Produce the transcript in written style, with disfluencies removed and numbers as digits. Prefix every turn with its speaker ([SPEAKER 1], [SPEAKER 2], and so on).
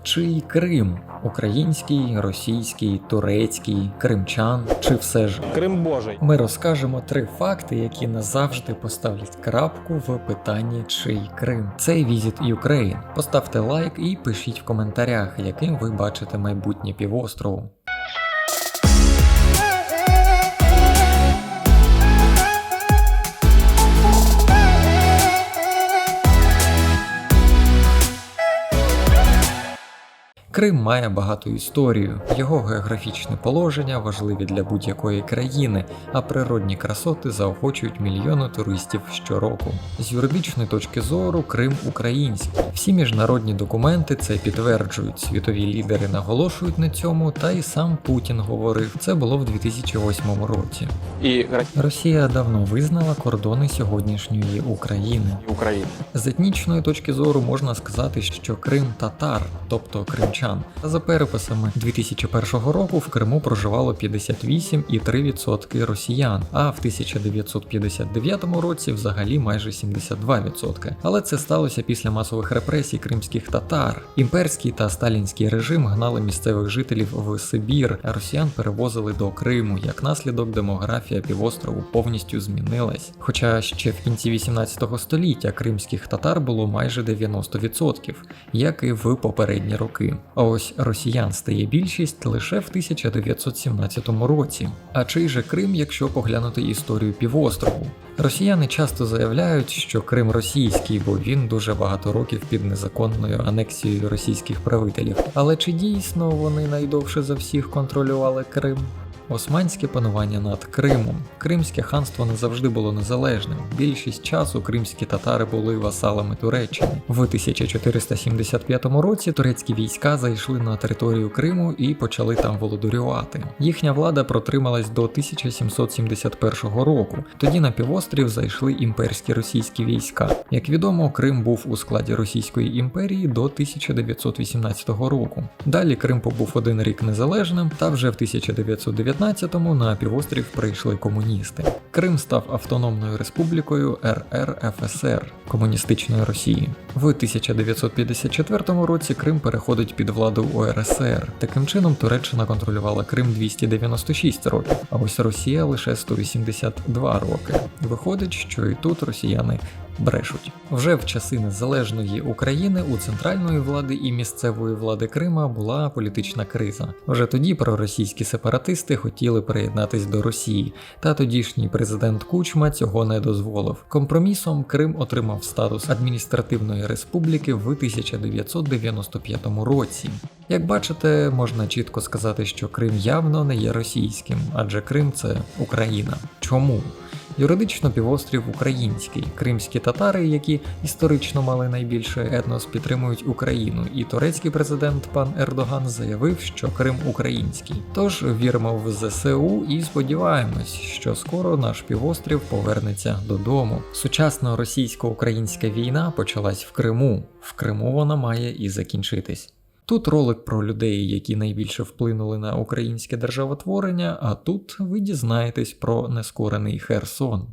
[SPEAKER 1] Чий Крим? Український, російський, турецький, кримчан чи все ж?
[SPEAKER 2] Крим Божий.
[SPEAKER 1] Ми розкажемо 3 факти, які назавжди поставлять крапку в питанні «Чий Крим?». Це Visit Ukraine. Поставте лайк і пишіть в коментарях, яким ви бачите майбутнє півострову. Крим має багату історію, його географічне положення важливі для будь-якої країни, а природні красоти заохочують мільйони туристів щороку. З юридичної точки зору Крим український. Всі міжнародні документи це підтверджують, світові лідери наголошують на цьому, та й сам Путін говорив, це було в 2008 році.
[SPEAKER 2] І
[SPEAKER 1] Росія давно визнала кордони сьогоднішньої України. З етнічної точки зору можна сказати, що Крим татар, тобто кримчан. За переписами 2001 року в Криму проживало 58,3% росіян, а в 1959 році взагалі майже 72%. Але це сталося після масових репресій кримських татар. Імперський та сталінський режим гнали місцевих жителів в Сибір, а росіян перевозили до Криму. Як наслідок, демографія півострову повністю змінилась. Хоча ще в кінці 18 століття кримських татар було майже 90%, як і в попередні роки. А ось росіян стає більшість лише в 1917 році. А чий же Крим, якщо поглянути історію півострову? Росіяни часто заявляють, що Крим російський, бо він дуже багато років під незаконною анексією російських правителів. Але чи дійсно вони найдовше за всіх контролювали Крим? Османське панування над Кримом. Кримське ханство не завжди було незалежним. Більшість часу кримські татари були васалами Туреччини. В 1475 році турецькі війська зайшли на територію Криму і почали там володарювати. Їхня влада протрималась до 1771 року. Тоді на півострів зайшли імперські російські війська. Як відомо, Крим був у складі Російської імперії до 1918 року. Далі Крим побув 1 рік незалежним, та вже в 1919-му на півострів прийшли комуністи. Крим став автономною республікою РРФСР комуністичної Росії. В 1954 році Крим переходить під владу УРСР. Таким чином Туреччина контролювала Крим 296 років, а ось Росія лише 182 роки. Виходить, що і тут росіяни брешуть. Вже в часи незалежної України у центральної влади і місцевої влади Крима була політична криза. Вже тоді проросійські сепаратисти хотіли приєднатись до Росії, та тодішній президент Кучма цього не дозволив. Компромісом Крим отримав статус адміністративної республіки в 1995 році. Як бачите, можна чітко сказати, що Крим явно не є російським, адже Крим – це Україна. Чому? Юридично півострів український. Кримські татари, які історично мали найбільше етнос, підтримують Україну, і турецький президент пан Ердоган заявив, що Крим український. Тож віримо в ЗСУ і сподіваємось, що скоро наш півострів повернеться додому. Сучасна російсько-українська війна почалась в Криму. В Криму вона має і закінчитись. Тут ролик про людей, які найбільше вплинули на українське державотворення, а тут ви дізнаєтесь про нескорений Херсон.